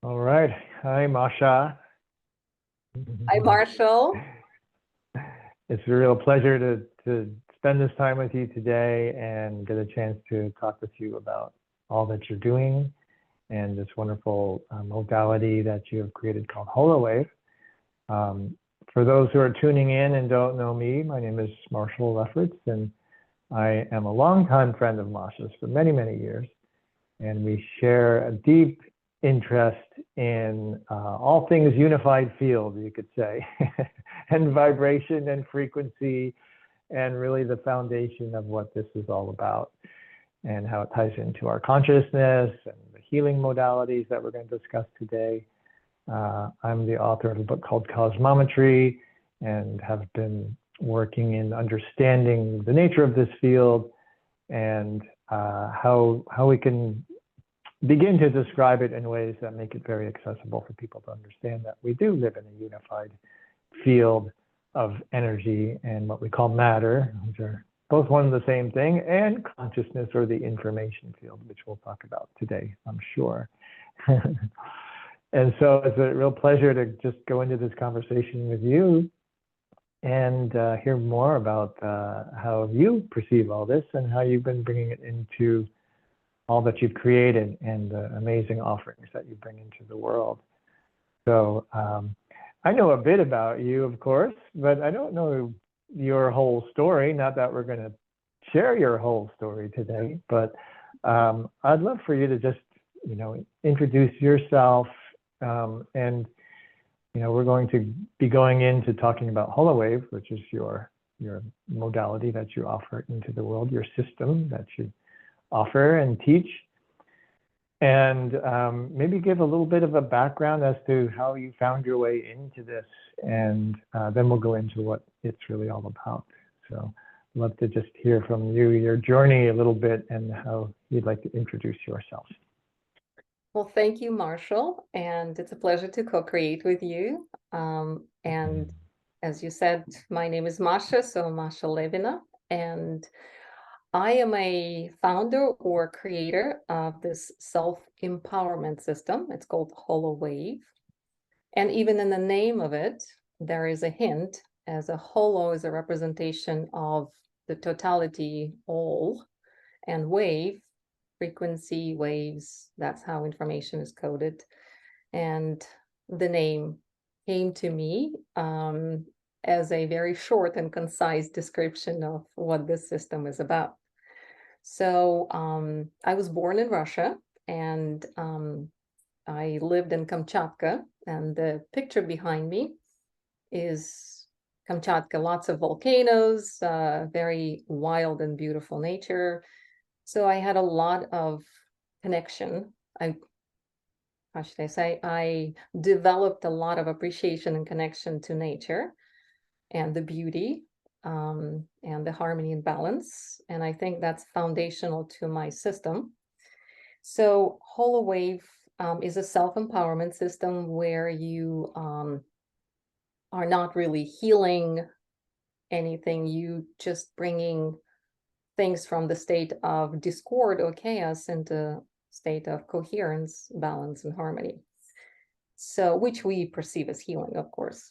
All right. Hi, Masha. Hi, Marshall. It's a real pleasure to spend this time with you today and get a chance to talk with you about all that you're doing and this wonderful modality that you have created called Holowave. For those who are tuning in and don't know me, my name is Marshall Lefferts, and I am a longtime friend of Masha's for many, many years. And we share a deep interest in all things unified field, you could say, and vibration and frequency, and really the foundation of what this is all about and how it ties into our consciousness and the healing modalities that we're going to discuss today. I'm the author of a book called Cosmometry and have been working in understanding the nature of this field and how we can begin to describe it in ways that make it very accessible for people to understand that we do live in a unified field of energy and what we call matter, which are both one and the same thing, and consciousness, or the information field, which we'll talk about today, I'm sure. And so it's a real pleasure to just go into this conversation with you and hear more about how you perceive all this and how you've been bringing it into all that you've created and the amazing offerings that you bring into the world. So I know a bit about you, of course, but I don't know your whole story. Not that we're going to share your whole story today, but I'd love for you to just, introduce yourself. And, we're going to be going into talking about Holowave, which is your modality that you offer into the world, your system that you offer and teach, and maybe give a little bit of a background as to how you found your way into this, and then we'll go into what it's really all about. So I'd love to just hear from you, your journey a little bit, and how you'd like to introduce yourself. Well, thank you, Marshall, and it's a pleasure to co-create with you. And as you said, my name is Masha, so Masha Levina, and I am a founder or creator of this self-empowerment system. It's called Holowave. And even in the name of it, there is a hint, as a holo is a representation of the totality, all, and wave, frequency, waves, that's how information is coded. And the name came to me as a very short and concise description of what this system is about. So I was born in Russia, and I lived in Kamchatka, and the picture behind me is Kamchatka, lots of volcanoes, very wild and beautiful nature. So I had a lot of connection. How should I say? I developed a lot of appreciation and connection to nature and the beauty and the harmony and balance. And I think that's foundational to my system. So Holowave is a self-empowerment system where you are not really healing anything, you just bringing things from the state of discord or chaos into state of coherence, balance, and harmony. So, which we perceive as healing, of course.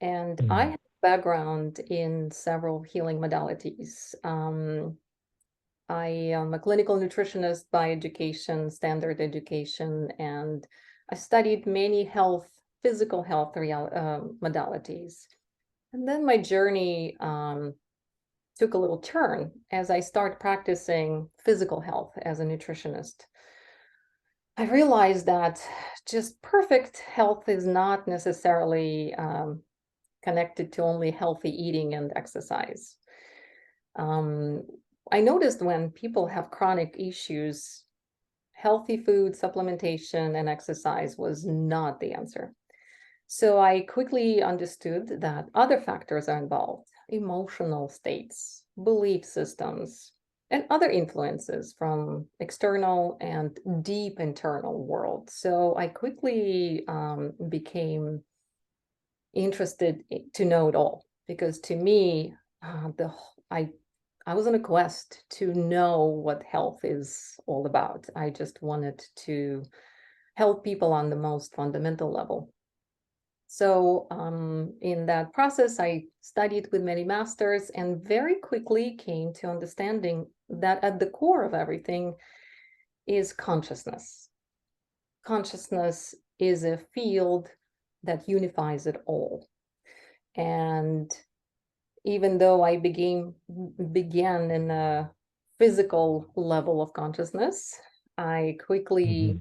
And I have a background in several healing modalities. I am a clinical nutritionist by education, standard education, and I studied many physical health modalities. And then my journey took a little turn as I started practicing physical health as a nutritionist. I realized that just perfect health is not necessarily connected to only healthy eating and exercise. I noticed when people have chronic issues, healthy food, supplementation, and exercise was not the answer. So I quickly understood that other factors are involved: emotional states, belief systems, and other influences from external and deep internal world. So I quickly became interested to know it all, because to me, I was on a quest to know what health is all about. I just wanted to help people on the most fundamental level. So in that process, I studied with many masters and very quickly came to understanding that at the core of everything is consciousness. Consciousness is a field that unifies it all. And even though I began in a physical level of consciousness, I quickly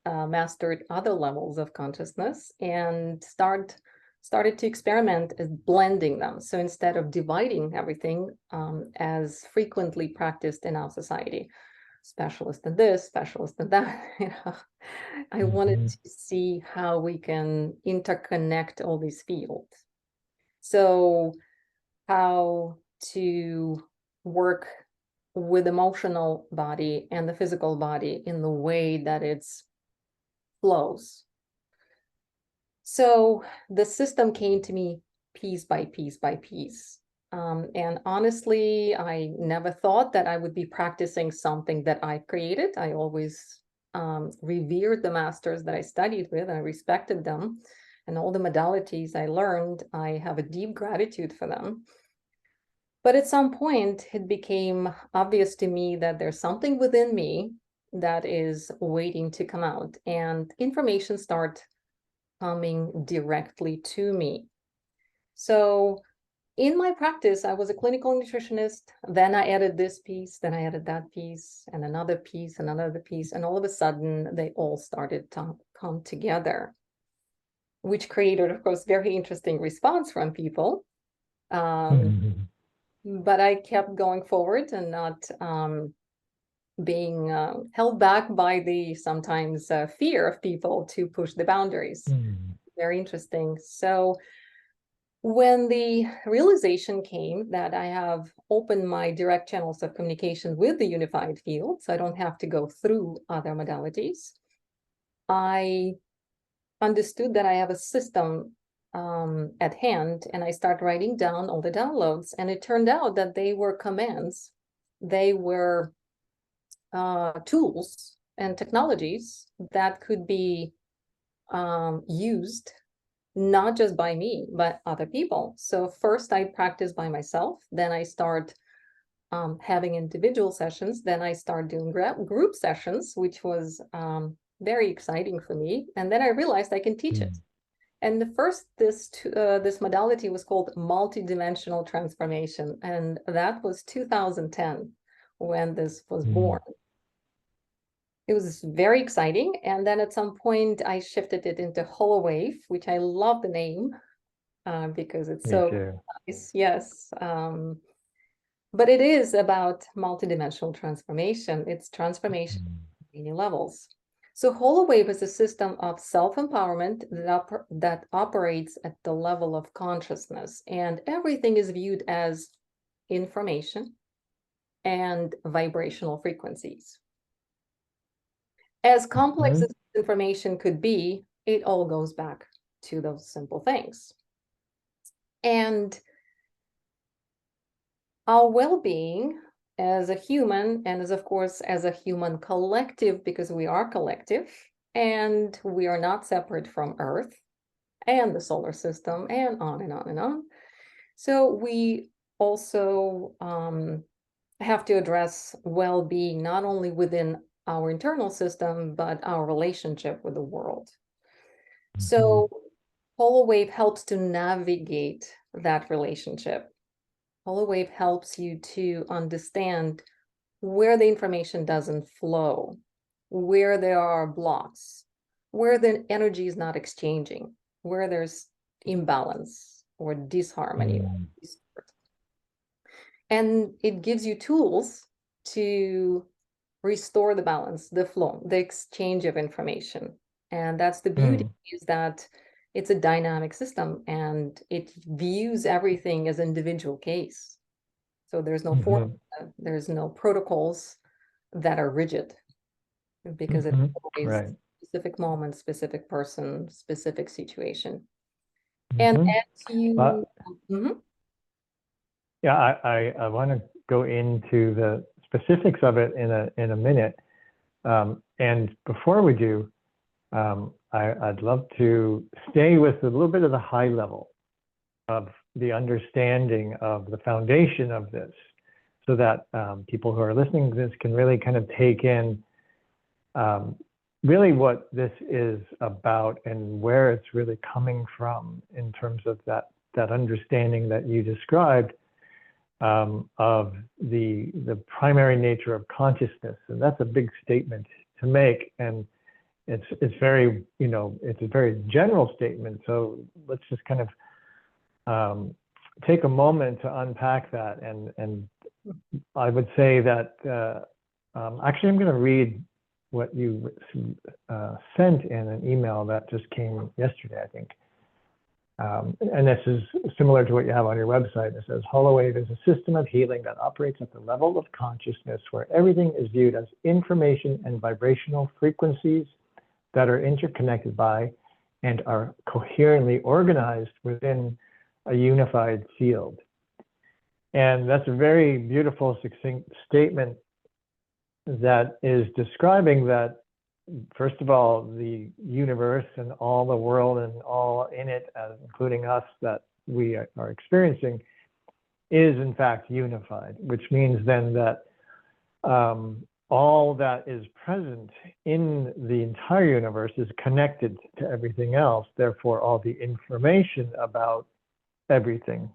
mastered other levels of consciousness and started to experiment at blending them. So instead of dividing everything as frequently practiced in our society, specialist in this, specialist in that, I wanted to see how we can interconnect all these fields. So how to work with emotional body and the physical body in the way that it's flows. So the system came to me piece by piece by piece. And honestly, I never thought that I would be practicing something that I created. I always revered the masters that I studied with, and I respected them. And all the modalities I learned, I have a deep gratitude for them. But at some point, it became obvious to me that there's something within me that is waiting to come out, and information start coming directly to me. So in my practice, I was a clinical nutritionist. Then I added this piece, then I added that piece, and another piece, and another piece. And all of a sudden, they all started to come together, which created, of course, very interesting response from people. But I kept going forward and not being held back by the sometimes fear of people to push the boundaries. Very interesting. So when the realization came that I have opened my direct channels of communication with the unified field, so I don't have to go through other modalities, I understood that I have a system at hand, and I started writing down all the downloads, and it turned out that they were commands. They were tools and technologies that could be used not just by me, but other people. So first I practice by myself, then I start having individual sessions, then I start doing group sessions, which was very exciting for me. And then I realized I can teach it. And the first, this modality was called multidimensional transformation. And that was 2010 when this was born. It was very exciting. And then at some point I shifted it into Holowave, which I love the name because it's so nice. Yes. But it is about multidimensional transformation. It's transformation at many levels. So Holowave is a system of self-empowerment that operates at the level of consciousness, and everything is viewed as information and vibrational frequencies. As complex as information could be, it all goes back to those simple things. And our well-being as a human, and as of course as a human collective, because we are collective and we are not separate from Earth and the solar system, and on and on and on. So we also have to address well-being not only within our internal system, but our relationship with the world. So Holowave helps to navigate that relationship. Holowave helps you to understand where the information doesn't flow, where there are blocks, where the energy is not exchanging, where there's imbalance or disharmony. And it gives you tools to restore the balance, the flow, the exchange of information. And that's the beauty, is that it's a dynamic system and it views everything as individual case. So there's no formula, there's no protocols that are rigid, because it's always specific moment, specific person, specific situation. And as you... Yeah, I want to go into the specifics of it in a minute. And before we do, I'd love to stay with a little bit of the high level of the understanding of the foundation of this, so that people who are listening to this can really kind of take in really what this is about and where it's really coming from in terms of that understanding that you described of the primary nature of consciousness. And that's a big statement to make, and it's very, you know, it's a very general statement. So let's just kind of take a moment to unpack that. And I would say that actually I'm going to read what you sent in an email that just came yesterday, I think. And this is similar to what you have on your website. It says, Holowave is a system of healing that operates at the level of consciousness where everything is viewed as information and vibrational frequencies that are interconnected by and are coherently organized within a unified field. And that's a very beautiful, succinct statement that is describing that, first of all, the universe and all the world and all in it, including us, that we are experiencing, is in fact unified, which means then that all that is present in the entire universe is connected to everything else. Therefore, all the information about everything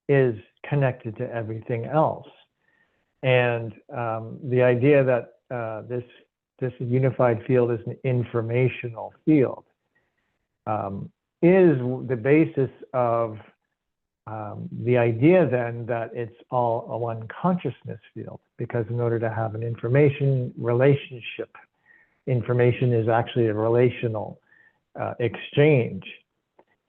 is connected to everything else. And the idea that this unified field is an informational field is the basis of the idea then that it's all a one consciousness field, because in order to have an information relationship, information is actually a relational exchange.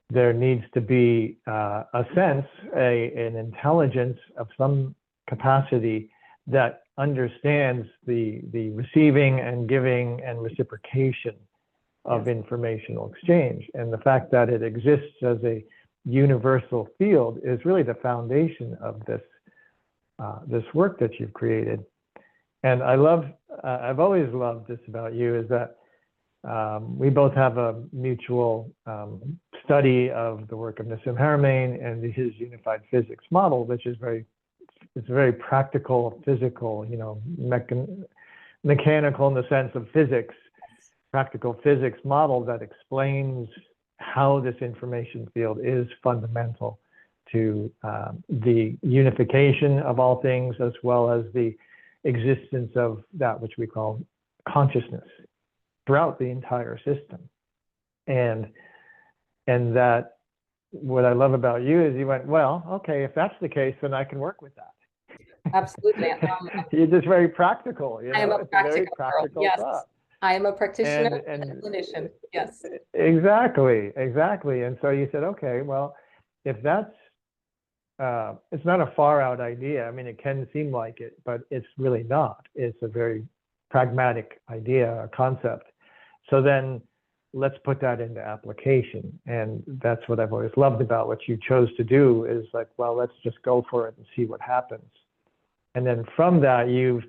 There needs to be a sense, an intelligence of some capacity that understands the receiving and giving and reciprocation of informational exchange. And the fact that it exists as a universal field is really the foundation of this this work that you've created. And I've always loved this about you, is that we both have a mutual study of the work of Nassim Haramein and his unified physics model, which is it's a very practical, physical, you know, mechanical in the sense of physics, practical physics model that explains how this information field is fundamental to the unification of all things, as well as the existence of that which we call consciousness throughout the entire system. And that what I love about you is you went, well, okay, if that's the case, then I can work with that. Absolutely. You're just very practical. You know? I am a practical girl. Yes. Thought. I am a practitioner and a clinician. Yes. Exactly. And so you said, okay, well, if that's, it's not a far out idea. I mean, it can seem like it, but it's really not. It's a very pragmatic idea or concept. So then let's put that into application. And that's what I've always loved about what you chose to do, is like, well, let's just go for it and see what happens. And then from that, you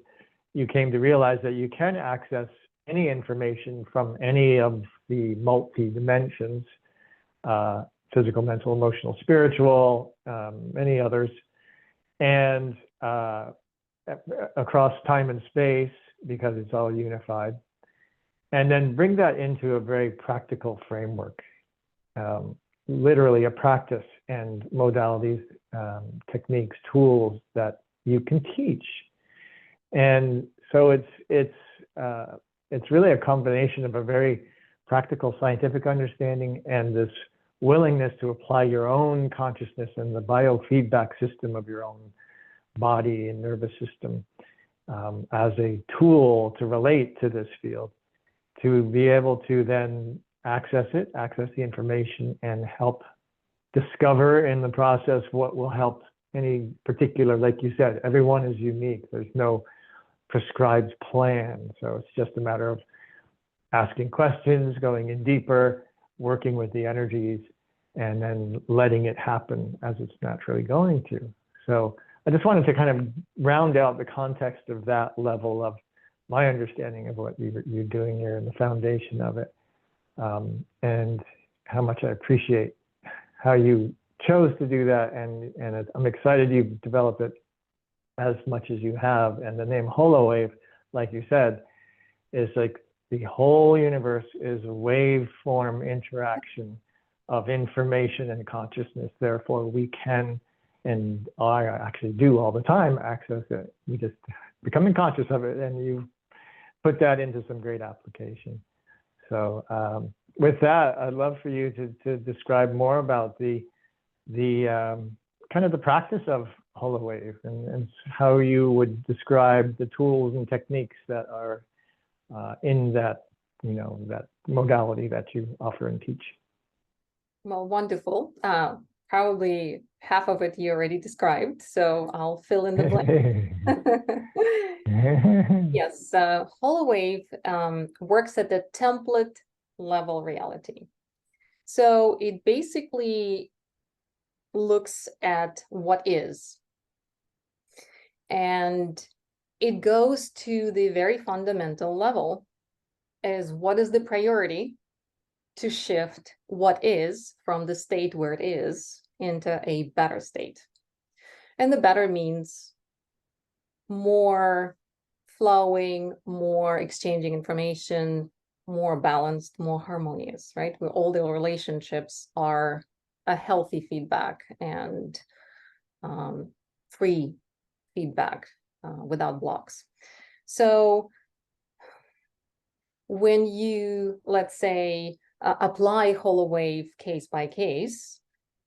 came to realize that you can access any information from any of the multi-dimensions, physical, mental, emotional, spiritual, many others, and across time and space, because it's all unified. And then bring that into a very practical framework, literally a practice and modalities, techniques, tools that you can teach. And so it's really a combination of a very practical scientific understanding and this willingness to apply your own consciousness and the biofeedback system of your own body and nervous system as a tool to relate to this field, to be able to then access the information, and help discover in the process what will help any particular, like you said, everyone is unique. There's no prescribed plan. So it's just a matter of asking questions, going in deeper, working with the energies, and then letting it happen as it's naturally going to. So I just wanted to kind of round out the context of that level of my understanding of what you're doing here and the foundation of it. and how much I appreciate how you chose to do that. And I'm excited you've developed it as much as you have. And the name Holowave, like you said, is like the whole universe is a waveform interaction of information and consciousness. Therefore, we can, and I actually do all the time, access it. We just becoming conscious of it, and you put that into some great application. So with that, I'd love for you to describe more about the kind of the practice of Holowave and how you would describe the tools and techniques that are in that, that modality that you offer and teach. Well, wonderful. Probably half of it you already described, so I'll fill in the blank. Yes, Holowave works at the template level reality. So it basically looks at what is, and it goes to the very fundamental level as what is the priority to shift what is from the state where it is into a better state. And the better means more flowing, more exchanging information, more balanced, more harmonious, right? Where all the relationships are a healthy feedback and free feedback without blocks. So when you, let's say, apply Holowave case by case,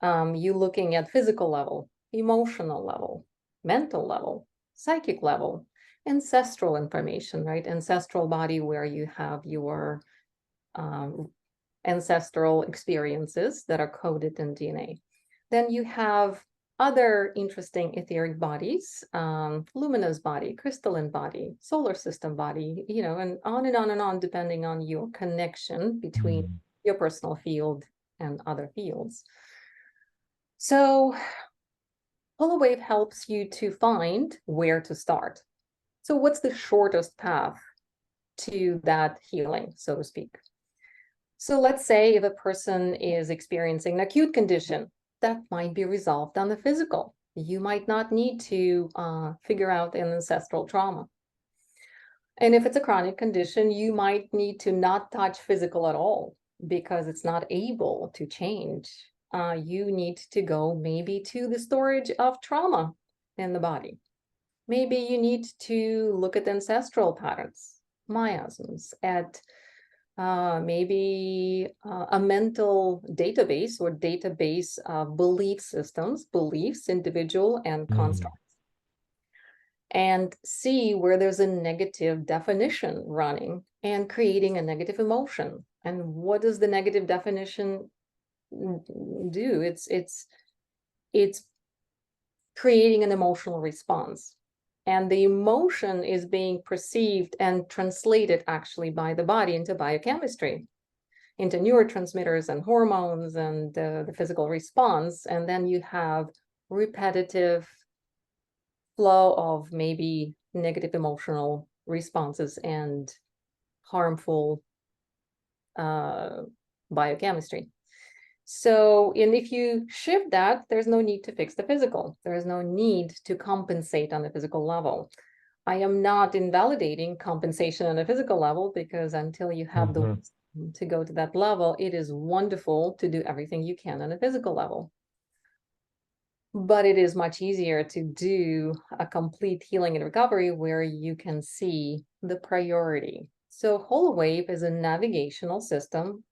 you're looking at physical level, emotional level, mental level, psychic level, ancestral information, right? Ancestral body where you have your ancestral experiences that are coded in DNA. Then you have other interesting etheric bodies, luminous body, crystalline body, solar system body, and on and on and on, depending on your connection between your personal field and other fields. So Holowave helps you to find where to start. So what's the shortest path to that healing, so to speak? So let's say if a person is experiencing an acute condition, that might be resolved on the physical. You might not need to figure out an ancestral trauma. And if it's a chronic condition, you might need to not touch physical at all because it's not able to change. You need to go maybe to the storage of trauma in the body. Maybe you need to look at ancestral patterns, miasms, at maybe a mental database or database of belief systems, beliefs, individual and constructs, and see where there's a negative definition running and creating a negative emotion. And what does the negative definition do? It's creating an emotional response. And the emotion is being perceived and translated actually by the body into biochemistry, into neurotransmitters and hormones and the physical response. And then you have repetitive flow of maybe negative emotional responses and harmful biochemistry. So, and if you shift that, there's no need to fix the physical. There is no need to compensate on the physical level. I am not invalidating compensation on a physical level, because until you have the wisdom to go to that level, it is wonderful to do everything you can on a physical level. But it is much easier to do a complete healing and recovery where you can see the priority. So Holowave is a navigational system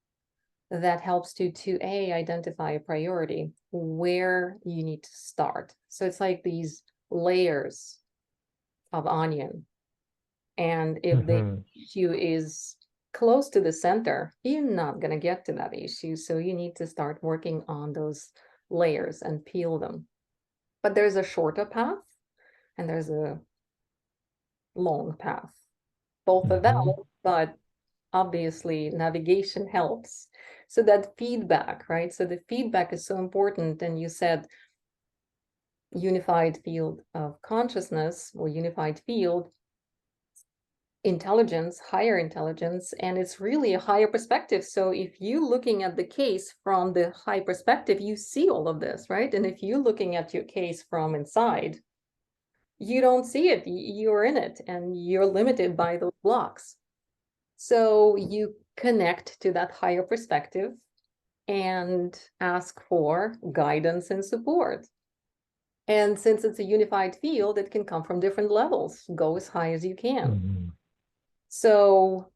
that helps you to identify a priority, where you need to start. So it's like these layers of onion. And if the issue is close to the center, you're not going to get to that issue. So you need to start working on those layers and peel them. But there's a shorter path and there's a long path. Both of them, but obviously navigation helps. So that feedback, right? So the feedback is so important. And you said unified field of consciousness or unified field. intelligence, higher intelligence, and it's really a higher perspective. So if you looking at the case from the high perspective, you see all of this, right? And if you're looking at your case from inside, you don't see it. You're in it and you're limited by those blocks. So you connect to that higher perspective and ask for guidance and support. And since it's a unified field, it can come from different levels. Go as high as you can. Mm-hmm. So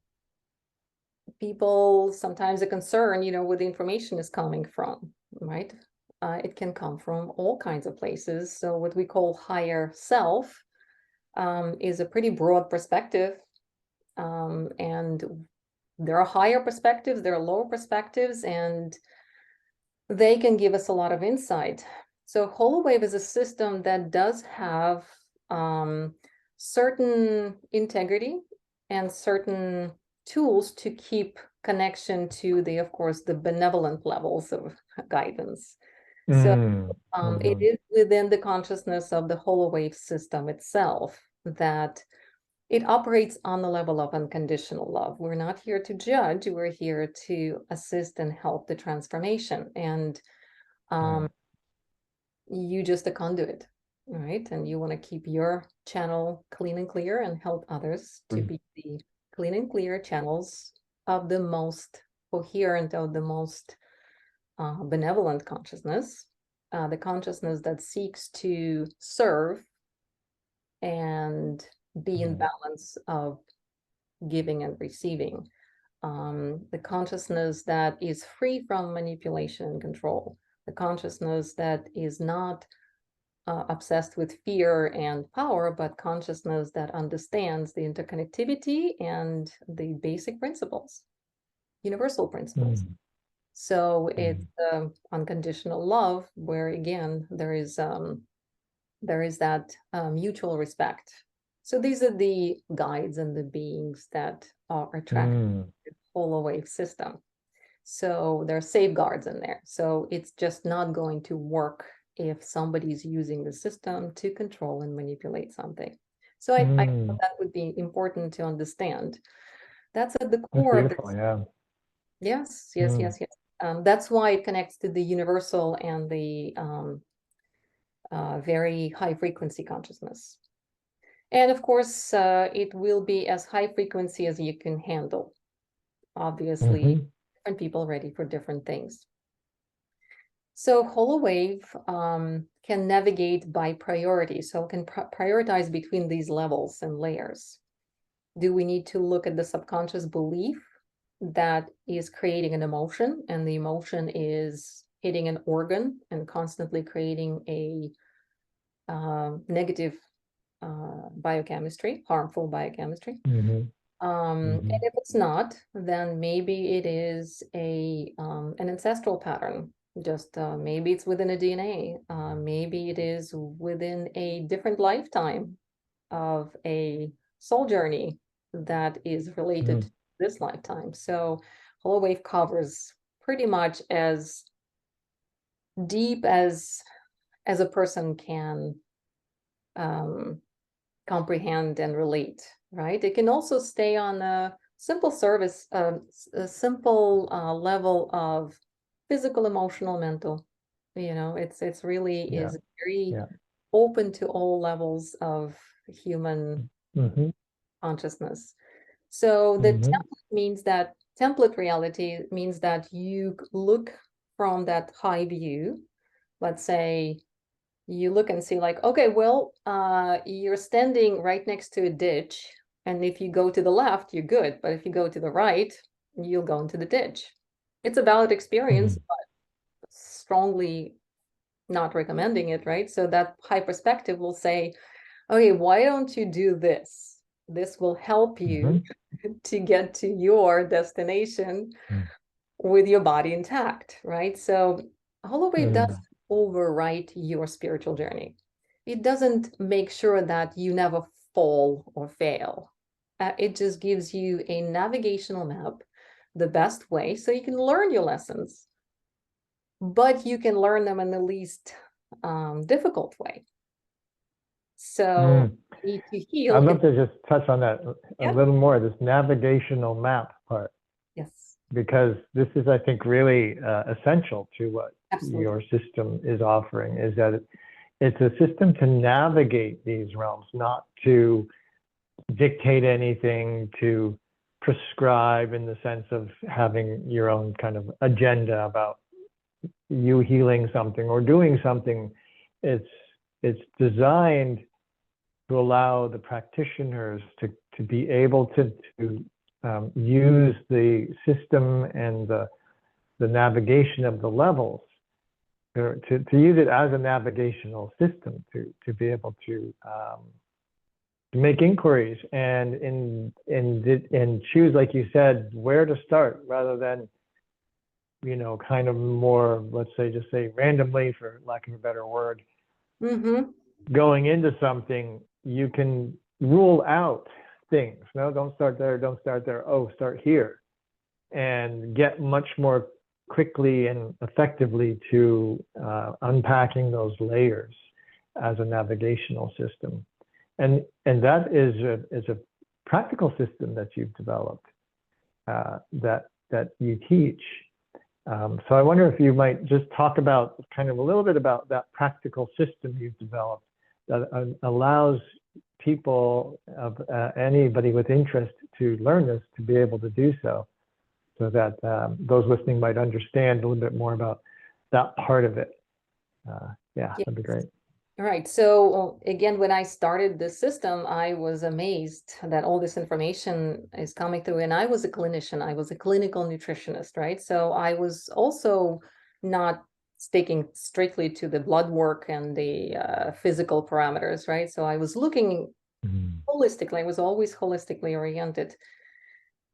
people sometimes are concerned, where the information is coming from, right? It can come from all kinds of places. So what we call higher self is a pretty broad perspective. And there are higher perspectives, there are lower perspectives, and they can give us a lot of insight. So Holowave is a system that does have certain integrity and certain tools to keep connection to of course, the benevolent levels of guidance. So it is within the consciousness of the Holowave system itself that it operates on the level of unconditional love. We're not here to judge, we're here to assist and help the transformation. And you just a conduit, right? And you want to keep your channel clean and clear and help others to be the clean and clear channels of the most coherent, of the most benevolent consciousness, the consciousness that seeks to serve and be in balance of giving and receiving. The consciousness that is free from manipulation and control, the consciousness that is not obsessed with fear and power, but consciousness that understands the interconnectivity and the basic principles, universal principles. So it's unconditional love, where again there is that mutual respect. So these are the guides and the beings that are attracted to the Holowave system. So there are safeguards in there. So it's just not going to work if somebody's using the system to control and manipulate something. So I thought that would be important to understand. That's at the core of this. Yeah. Yes. That's why it connects to the universal and the very high frequency consciousness. And of course, it will be as high frequency as you can handle. Obviously, different people ready for different things. So Holowave can navigate by priority, so it can prioritize between these levels and layers. Do we need to look at the subconscious belief that is creating an emotion, and the emotion is hitting an organ and constantly creating a negative biochemistry, harmful biochemistry? And if it's not, then maybe it is an ancestral pattern. Just maybe it's within a DNA. Maybe it is within a different lifetime of a soul journey that is related to this lifetime. So Holowave covers pretty much as deep as a person can comprehend and relate, right? It can also stay on a simple service, a simple level of physical, emotional, mental. It's really is very open to all levels of human consciousness. So the template means that template reality means that you look from that high view. Let's say you look and see like, okay, well, you're standing right next to a ditch. And if you go to the left, you're good. But if you go to the right, you'll go into the ditch. It's a valid experience, but strongly not recommending it, right? So that high perspective will say, okay, why don't you do this? This will help you to get to your destination with your body intact, right? So Holowave does overwrite your spiritual journey. It doesn't make sure that you never fall or fail. It just gives you a navigational map, the best way, so you can learn your lessons, but you can learn them in the least difficult way. So Mm. need to I'd heal. love to just touch on that a Yeah. little more, this navigational map part, Yes, because this is, I think, really essential to what absolutely. your system is offering, is that it's a system to navigate these realms, not to dictate anything, to prescribe in the sense of having your own kind of agenda about you healing something or doing something. It's designed to allow the practitioners to be able to use the system and the navigation of the levels to use it as a navigational system to be able to make inquiries and choose, like you said, where to start rather than, you know, kind of more, let's say, just say randomly, for lack of a better word, going into something. You can rule out things. No, don't start there, don't start there. Oh, start here, and get much more quickly and effectively to unpacking those layers as a navigational system. And that is a practical system that you've developed, that you teach. So I wonder if you might just talk about kind of a little bit about that practical system you've developed that allows people of anybody with interest to learn this to be able to do so, so that those listening might understand a little bit more about that part of it. Yeah, that'd be great. All right. So again, when I started this system, I was amazed that all this information is coming through. And I was a clinician. I was a clinical nutritionist, right? So I was also not sticking strictly to the blood work and the physical parameters, right? So I was looking holistically. I was always holistically oriented.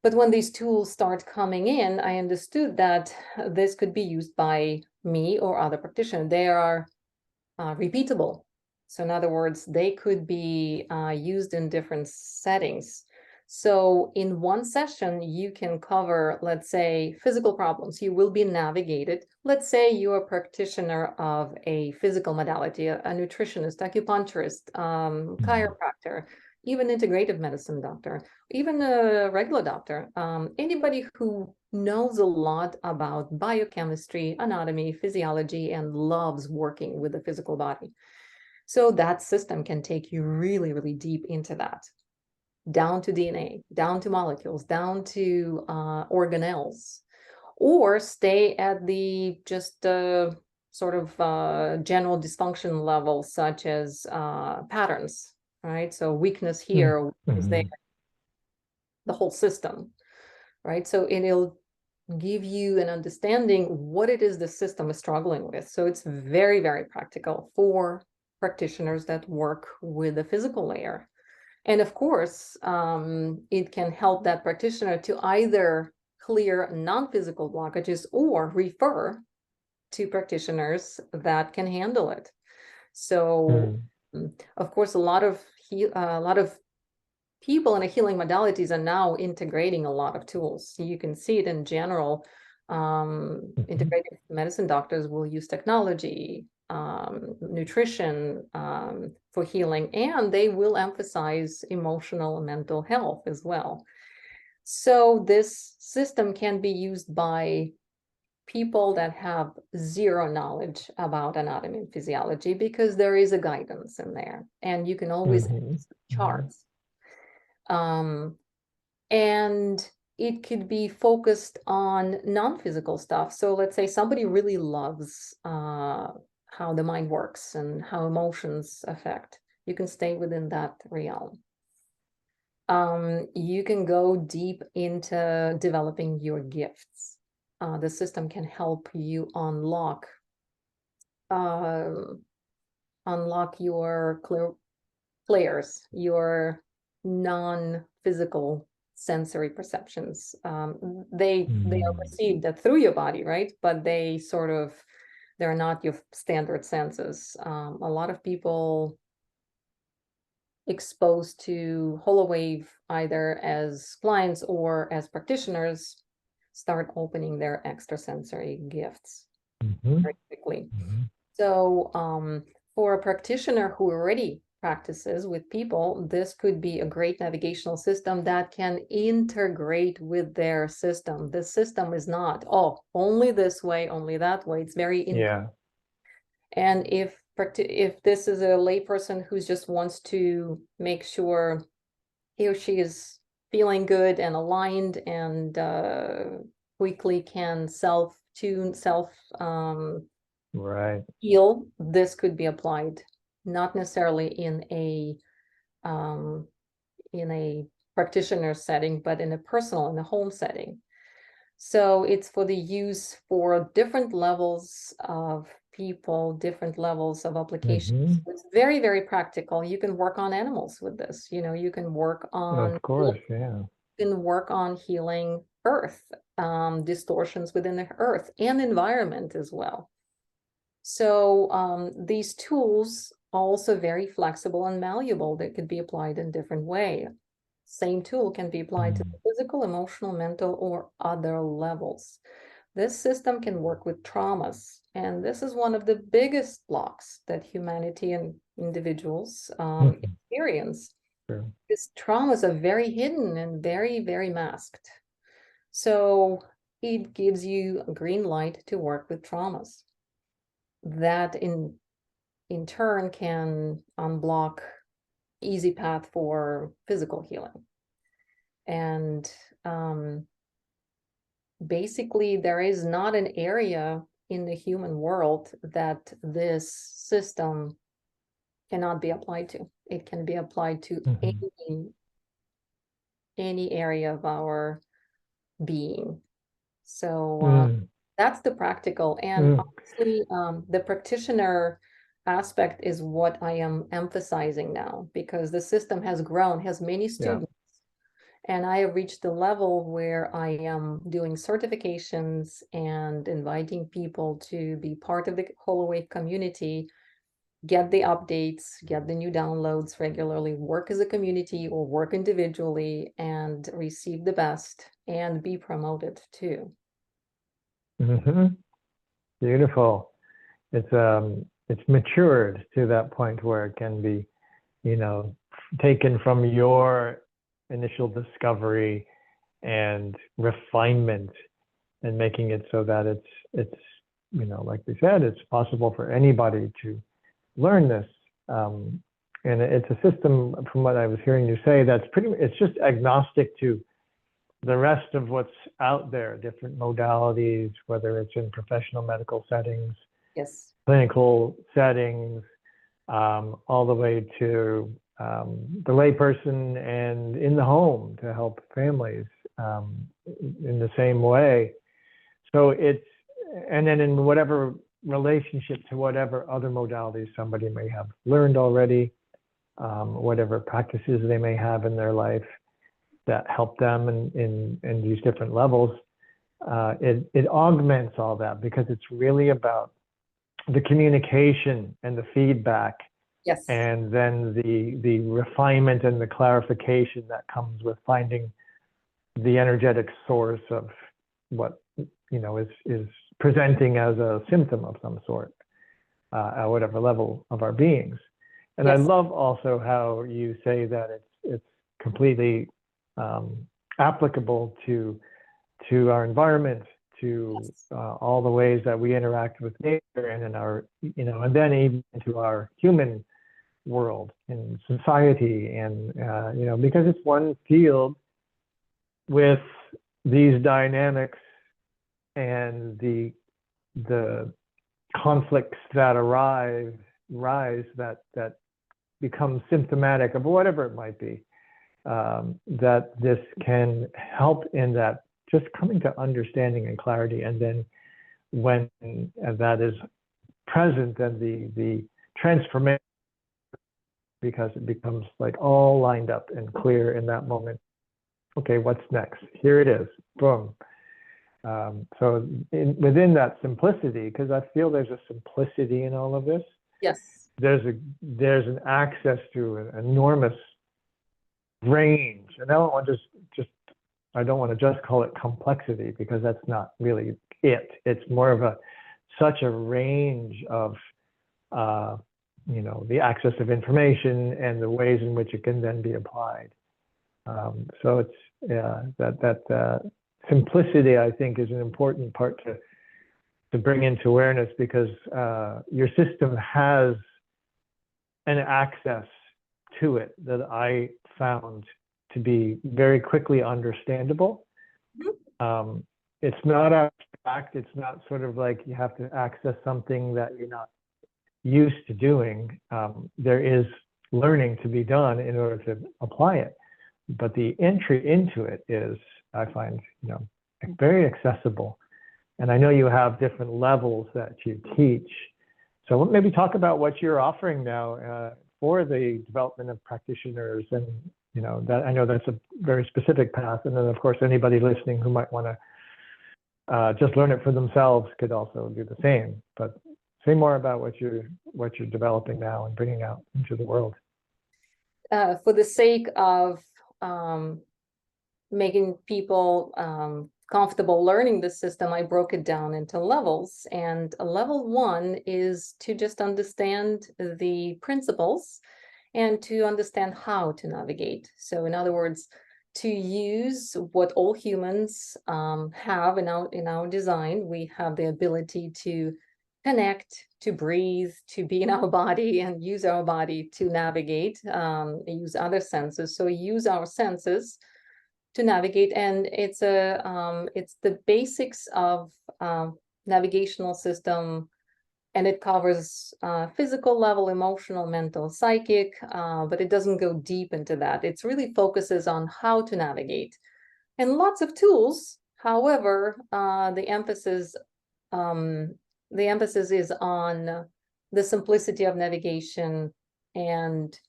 But when these tools start coming in, I understood that this could be used by me or other practitioners. They are repeatable. So in other words, they could be used in different settings. So in one session, you can cover, let's say, physical problems. You will be navigated. Let's say you're a practitioner of a physical modality, a nutritionist, acupuncturist, chiropractor, even integrative medicine doctor, even a regular doctor, anybody who knows a lot about biochemistry, anatomy, physiology, and loves working with the physical body. So that system can take you really, really deep into that, down to DNA, down to molecules, down to organelles, or stay at the just sort of general dysfunction level, such as patterns, right? So weakness here, weakness there, the whole system, right? So it'll give you an understanding what it is the system is struggling with. So it's very, very practical for practitioners that work with the physical layer. And of course, it can help that practitioner to either clear non-physical blockages or refer to practitioners that can handle it. So, of course, a lot of people in the healing modalities are now integrating a lot of tools. You can see it in general. Integrative medicine doctors will use technology, nutrition for healing, and they will emphasize emotional and mental health as well. So this system can be used by people that have zero knowledge about anatomy and physiology, because there is a guidance in there, and you can always use charts. And it could be focused on non-physical stuff. So let's say somebody really loves how the mind works and how emotions affect. You can stay within that realm. You can go deep into developing your gifts. The system can help you unlock your clairs, your non-physical sensory perceptions. They are perceived through your body, right? But they're not your standard senses. A lot of people exposed to Holowave, either as clients or as practitioners, start opening their extrasensory gifts very quickly. So for a practitioner who already practices with people, this could be a great navigational system that can integrate with their system. The system is not, oh, only this way, only that way. It's very Yeah. and if this is a layperson who just wants to make sure he or she is feeling good and aligned and quickly can self-tune, Right. heal, this could be applied, not necessarily um, in a practitioner setting, but in a personal, in a home setting. So it's for the use for different levels of people, different levels of applications. It's very, very practical. You can work on animals with this. You know, you can work on Of course, yeah. healing earth, distortions within the earth and environment as well. So these tools are also very flexible and malleable. They could be applied in different way. Same tool can be applied to the physical, emotional, mental, or other levels. This system can work with traumas, and this is one of the biggest blocks that humanity and individuals experience. True. These traumas are very hidden and very, very masked. So it gives you a green light to work with traumas. That in turn can unblock easy path for physical healing. And basically, there is not an area in the human world that this system cannot be applied to. It can be applied to any area of our being. So that's the practical. And honestly, the practitioner aspect is what I am emphasizing now, because the system has grown, has many students. And I have reached the level where I am doing certifications and inviting people to be part of the Holowave community, get the updates, get the new downloads regularly, work as a community or work individually, and receive the best and be promoted too. Beautiful. It's matured to that point where it can be, you know, taken from your initial discovery and refinement and making it so that it's you know, like we said, it's possible for anybody to learn this. And it's a system, from what I was hearing you say, that's it's just agnostic to the rest of what's out there, different modalities, whether it's in professional medical settings, yes, clinical settings, all the way to the layperson and in the home to help families in the same way. So and then in whatever relationship to whatever other modalities somebody may have learned already, whatever practices they may have in their life that help them in these different levels, it augments all that, because it's really about the communication and the feedback. yes, And then the refinement and the clarification that comes with finding the energetic source of what, you know, is presenting as a symptom of some sort at whatever level of our beings. And yes. I love also how you say that it's completely applicable to our environment, to yes. All the ways that we interact with nature and in our, you know, and then even to our human world and society, and you know, because it's one field with these dynamics and the conflicts that rise that become symptomatic of whatever it might be, that this can help in that, just coming to understanding and clarity. And then when that is present, then the transformation, because it becomes like all lined up and clear in that moment. Okay, what's next? Here it is, boom. So within that simplicity, because I feel there's a simplicity in all of this. Yes. There's an access to an enormous range, and I don't want to just call it complexity, because that's not really it. It's more of such a range of the access of information and the ways in which it can then be applied. So it's that simplicity, I think, is an important part to bring into awareness, because your system has an access to it that I found to be very quickly understandable. It's not abstract. It's not sort of like you have to access something that you're not used to doing. There is learning to be done in order to apply it. But the entry into it is, I find, very accessible. And I know you have different levels that you teach. So maybe talk about what you're offering now for the development of practitioners, and that I know that's a very specific path. And then, of course, anybody listening who might want to just learn it for themselves could also do the same. But say more about what you're developing now and bringing out into the world. For the sake of making people comfortable learning the system, I broke it down into levels. And level 1 is to just understand the principles and to understand how to navigate. So in other words, to use what all humans have in our design. We have the ability to connect, to breathe, to be in our body and use our body to navigate, use other senses. So use our senses to navigate, and it's the basics of navigational system, and it covers physical level, emotional, mental, psychic, but it doesn't go deep into that. It really focuses on how to navigate, and lots of tools. However, the emphasis is on the simplicity of navigation and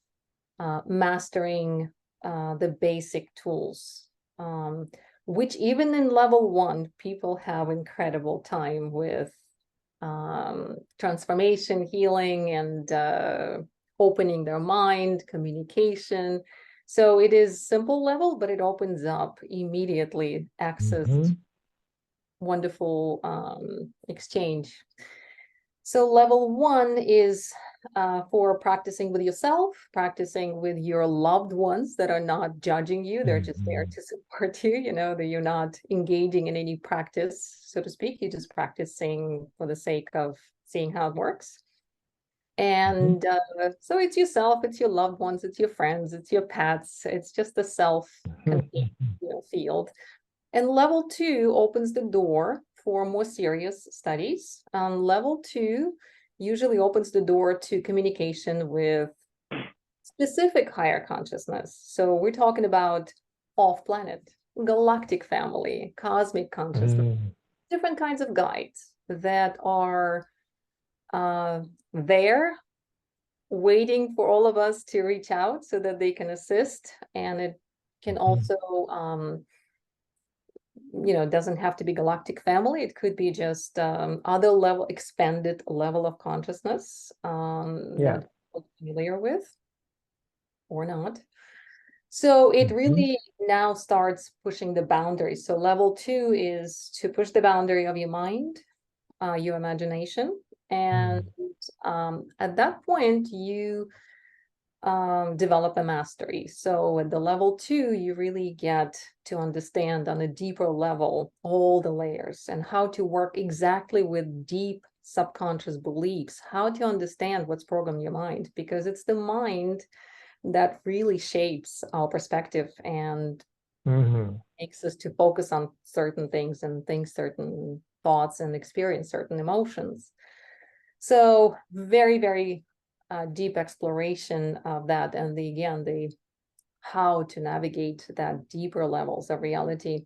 mastering the basic tools, which even in level 1, people have incredible time with transformation, healing, and opening their mind, communication. So it is simple level, but it opens up immediately access to wonderful exchange. So level 1 is for practicing with yourself, practicing with your loved ones that are not judging you. They're just there to support you, that you're not engaging in any practice, so to speak. You're just practicing for the sake of seeing how it works. And so it's yourself, it's your loved ones, it's your friends, it's your pets. It's just a self-contained field. And level 2 opens the door for more serious studies. Level 2 usually opens the door to communication with specific higher consciousness. So we're talking about off-planet, galactic family, cosmic consciousness, different kinds of guides that are there waiting for all of us to reach out so that they can assist. And it can also doesn't have to be galactic family. It could be just other level, expanded level of consciousness that we're familiar with or not. So it really now starts pushing the boundaries. So level 2 is to push the boundary of your mind, your imagination. And at that point, you develop a mastery. So at the level 2, you really get to understand on a deeper level all the layers and how to work exactly with deep subconscious beliefs, how to understand what's programmed in your mind, because it's the mind that really shapes our perspective and makes us to focus on certain things and think certain thoughts and experience certain emotions. So very, very deep exploration of that, and the how to navigate that deeper levels of reality.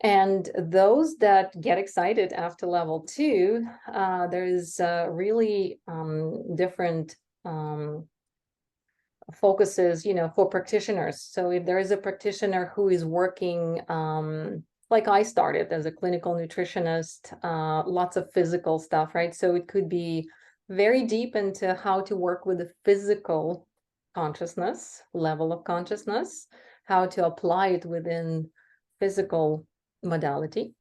And those that get excited after level 2, there's really different focuses, for practitioners. So if there is a practitioner who is working, like I started as a clinical nutritionist, lots of physical stuff, right? So it could be very deep into how to work with the physical consciousness, level of consciousness, how to apply it within physical modality.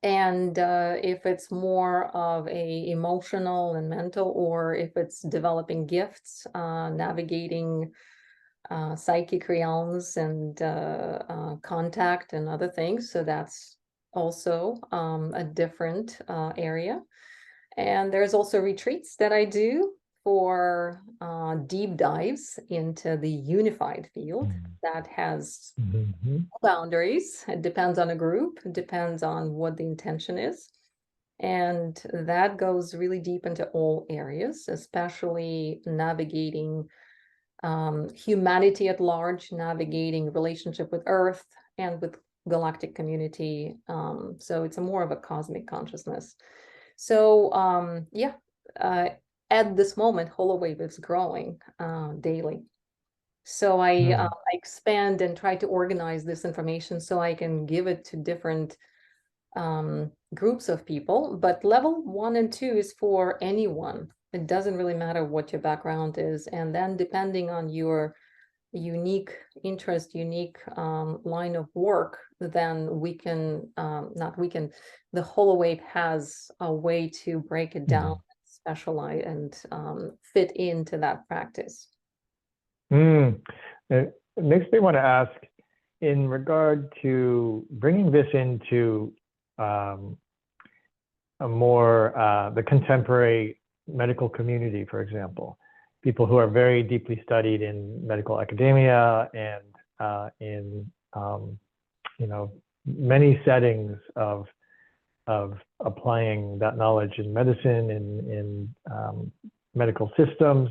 And if it's more of a emotional and mental, or if it's developing gifts, navigating psychic realms and contact and other things. So that's also a different area. And there's also retreats that I do for deep dives into the unified field that has boundaries. It depends on a group, it depends on what the intention is. And that goes really deep into all areas, especially navigating humanity at large, navigating relationship with Earth and with galactic community. So it's a more of a cosmic consciousness. So yeah, at this moment, Holowave is growing daily. So I expand and try to organize this information so I can give it to different groups of people. But level 1 and 2 is for anyone. It doesn't really matter what your background is. And then depending on your unique interest, unique line of work, then we can, not we can, the Holowave has a way to break it down, specialize, and fit into that practice. It makes me want to ask, in regard to bringing this into a more the contemporary medical community, for example, people who are very deeply studied in medical academia and in many settings of applying that knowledge in medicine, in medical systems,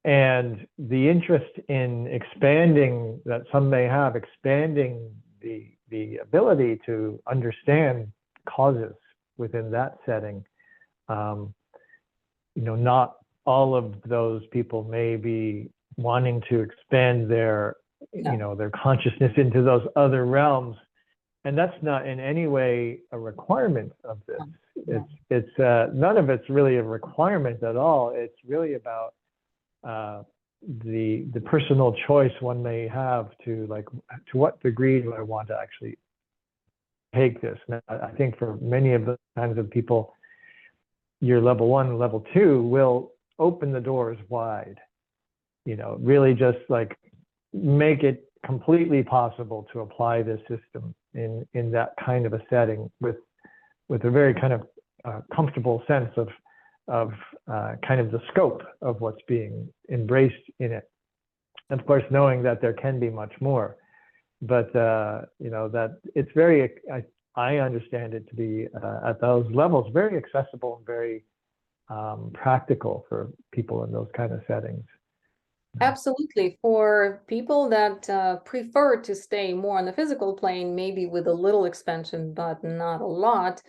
and the interest in expanding that some may have, expanding the ability to understand causes within that setting. Not all of those people may be wanting to expand their their consciousness into those other realms, and that's not in any way a requirement of this. It's none of it's really a requirement at all. It's really about the personal choice one may have to, like, to what degree do I want to actually take this. Now, I think for many of the kinds of people, your level 1, level 2 will open the doors wide, really just like make it completely possible to apply this system in that kind of a setting with a very kind of comfortable sense of kind of the scope of what's being embraced in it. And of course, knowing that there can be much more, but that it's very, I understand it to be at those levels, very accessible and very practical for people in those kind of settings. Absolutely. For people that prefer to stay more on the physical plane, maybe with a little expansion, but not a lot,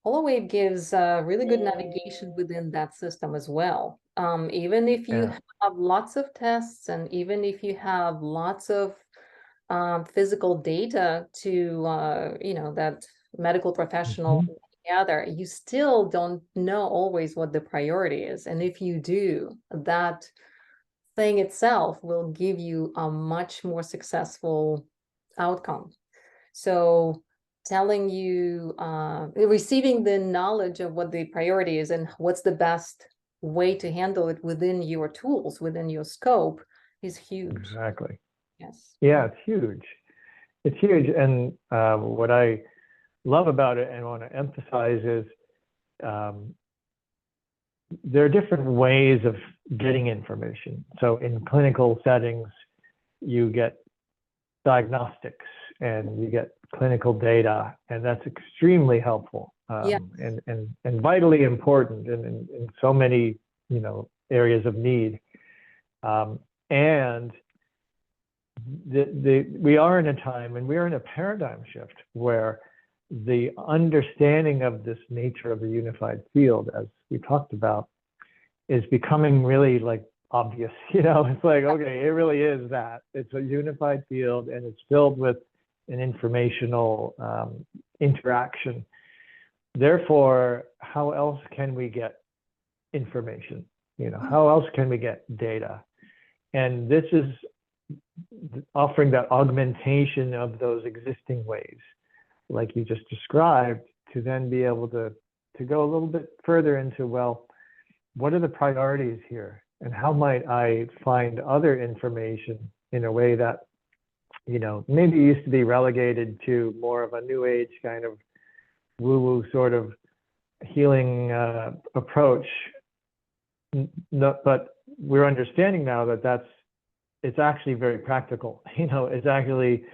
Holowave gives really good navigation within that system as well. Even if you have lots of tests, and even if you have lots of physical data to, that medical professional gather, you still don't know always what the priority is. And if you do, that thing itself will give you a much more successful outcome. So telling you, receiving the knowledge of what the priority is and what's the best way to handle it within your tools, within your scope, is huge. Exactly. Yes. Yeah, it's huge. It's huge. And what I love about it and want to emphasize is there are different ways of getting information. So in clinical settings, you get diagnostics and you get clinical data, and that's extremely helpful and vitally important in so many areas of need. And we are in a time, and we are in a paradigm shift where the understanding of this nature of the unified field, as we talked about, is becoming really like obvious. It's like, okay, it really is that. It's a unified field, and it's filled with an informational interaction. Therefore, how else can we get information? How else can we get data? And this is offering that augmentation of those existing ways, like you just described, to then be able to go a little bit further into, well, what are the priorities here? And how might I find other information in a way that, you know, maybe used to be relegated to more of a new age kind of woo-woo sort of healing approach. No, but we're understanding now that it's actually very practical. You know, it's actually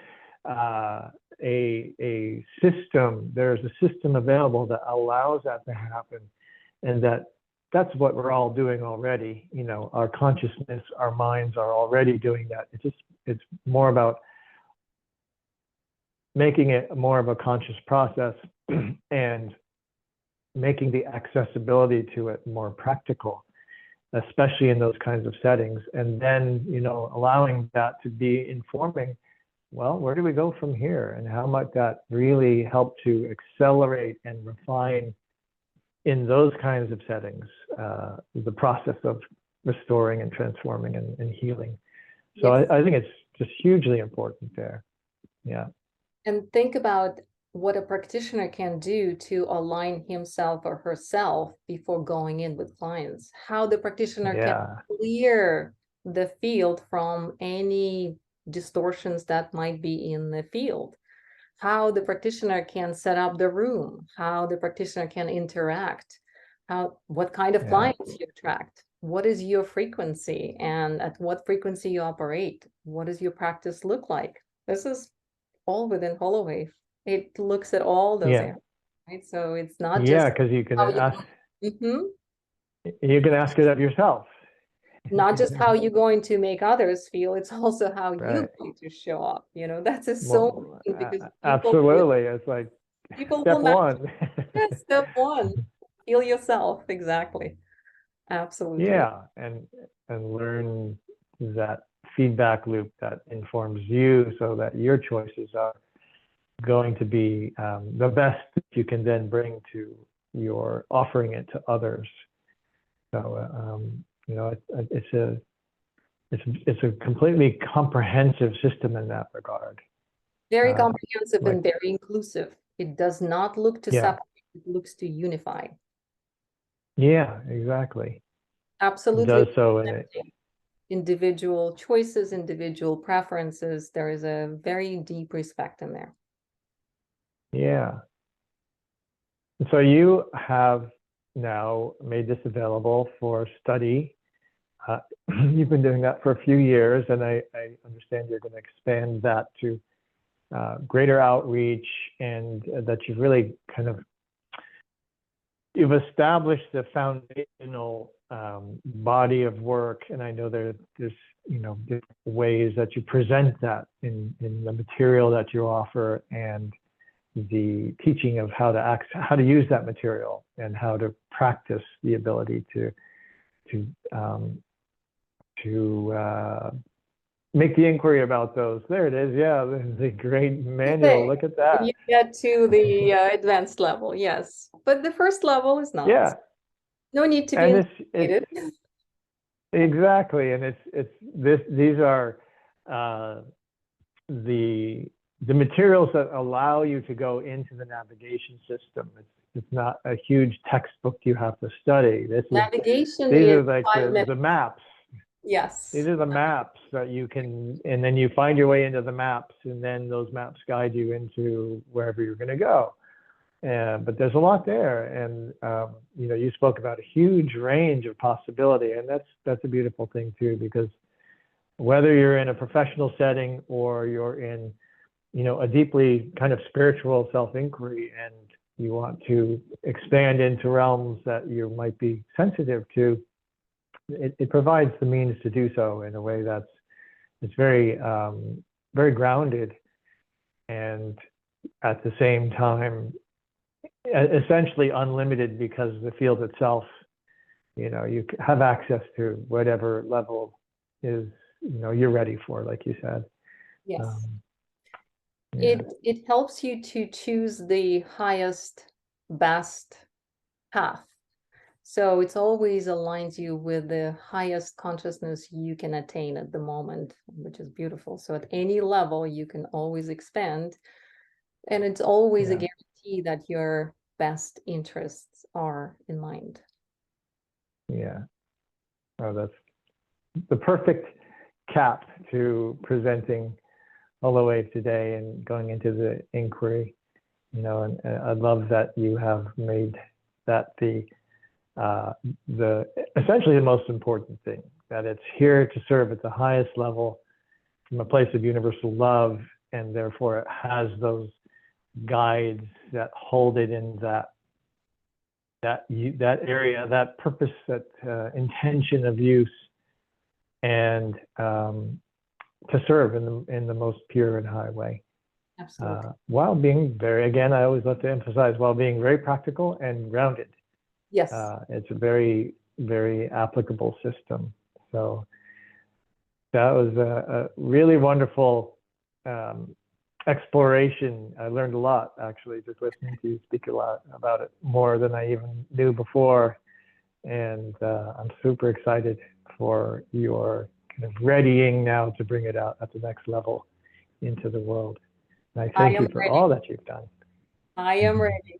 a system. There's a system available that allows that to happen, and that's what we're all doing already. You know, our consciousness, our minds are already doing that. It's more about making it more of a conscious process and making the accessibility to it more practical, especially in those kinds of settings. And then, you know, allowing that to be informing, well, where do we go from here? And how might that really help to accelerate and refine in those kinds of settings, the process of restoring and transforming and healing. So Yes. I think it's just hugely important there. Yeah. And think about what a practitioner can do to align himself or herself before going in with clients. How the practitioner can clear the field from any distortions that might be in the field. How the practitioner can set up the room, how the practitioner can interact, what kind of clients you attract, what is your frequency, and at what frequency you operate, what does your practice look like? This is all within Holowave. It looks at all those areas, right? So it's not just because you can ask, you it of yourself. Not just how you're going to make others feel, it's also how you're going to show up. You know, that's so important because absolutely. It's like step one. Yes, step one. Feel yourself. Exactly. Absolutely. Yeah, and learn that feedback loop that informs you so that your choices are going to be the best that you can then bring to your offering it to others. So you know, it's a completely comprehensive system in that regard. Very comprehensive and very inclusive. It does not look to separate, it looks to unify. Yeah, exactly. Absolutely. It does so in individual choices, individual preferences. There is a very deep respect in there. Yeah. And so you have now made this available for study. You've been doing that for a few years, and I understand you're going to expand that to greater outreach, and that you've really you've established the foundational body of work. And I know there's you know, different ways that you present that in the material that you offer, and the teaching of how to use that material and how to practice the ability to make the inquiry about those. There it is. Yeah, the great manual. Look at that. You get to the advanced level, yes, but the first level is not. Yeah. No need to be intimidated. Exactly, and these are the materials that allow you to go into the navigation system. It's not a huge textbook you have to study. These are like the maps. Yes. These are the maps that you can, and then you find your way into the maps, and then those maps guide you into wherever you're going to go. But there's a lot there, and you know, you spoke about a huge range of possibility, and that's a beautiful thing too, because whether you're in a professional setting or you're in, you know, a deeply kind of spiritual self-inquiry, and you want to expand into realms that you might be sensitive to, it provides the means to do so in a way it's very very grounded, and at the same time essentially unlimited, because the field itself, you know, you have access to whatever level is, you know, you're ready for, like you said. Yes. It helps you to choose the highest, best path. So it always aligns you with the highest consciousness you can attain at the moment, which is beautiful. So at any level, you can always expand. And it's always a guarantee that your best interests are in mind. Yeah. Oh, that's the perfect cap to presenting Holowave today and going into the inquiry. You know, and I love that you have made that the essentially the most important thing, that it's here to serve at the highest level from a place of universal love, and therefore it has those guides that hold it in that area, that purpose, that intention of use, and to serve in the most pure and high way. Absolutely. While being very, again, I always love to emphasize, while being very practical and grounded. Yes. It's a very, very applicable system. So that was a really wonderful exploration. I learned a lot, actually, just listening to you speak a lot about it, more than I even knew before. And I'm super excited for your kind of readying now to bring it out at the next level into the world. And I thank you for all that you've done. I am ready.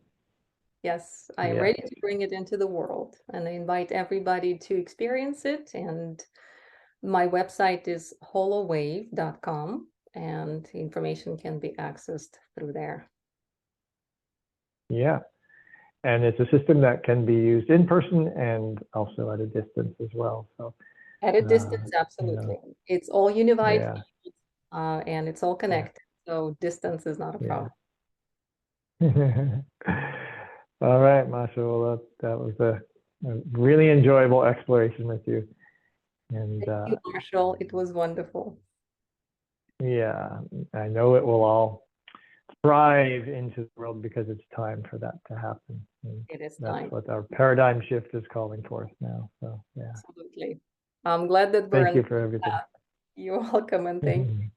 Yes, I am Yeah. ready to bring it into the world, and I invite everybody to experience it. And my website is holowave.com, and information can be accessed through there. Yeah. And it's a system that can be used in person and also at a distance as well. So at a distance, absolutely. You know, it's all unified, yeah. And it's all connected. Yeah. So distance is not a problem. All right, Masha. Well, that was a really enjoyable exploration with you. And thank you, Marshall. It was wonderful. Yeah, I know it will all thrive into the world because it's time for that to happen. And it is that's time. what our paradigm shift is calling forth now. So yeah. Absolutely. I'm glad that we're Thank you for everything. You're welcome, and thank you.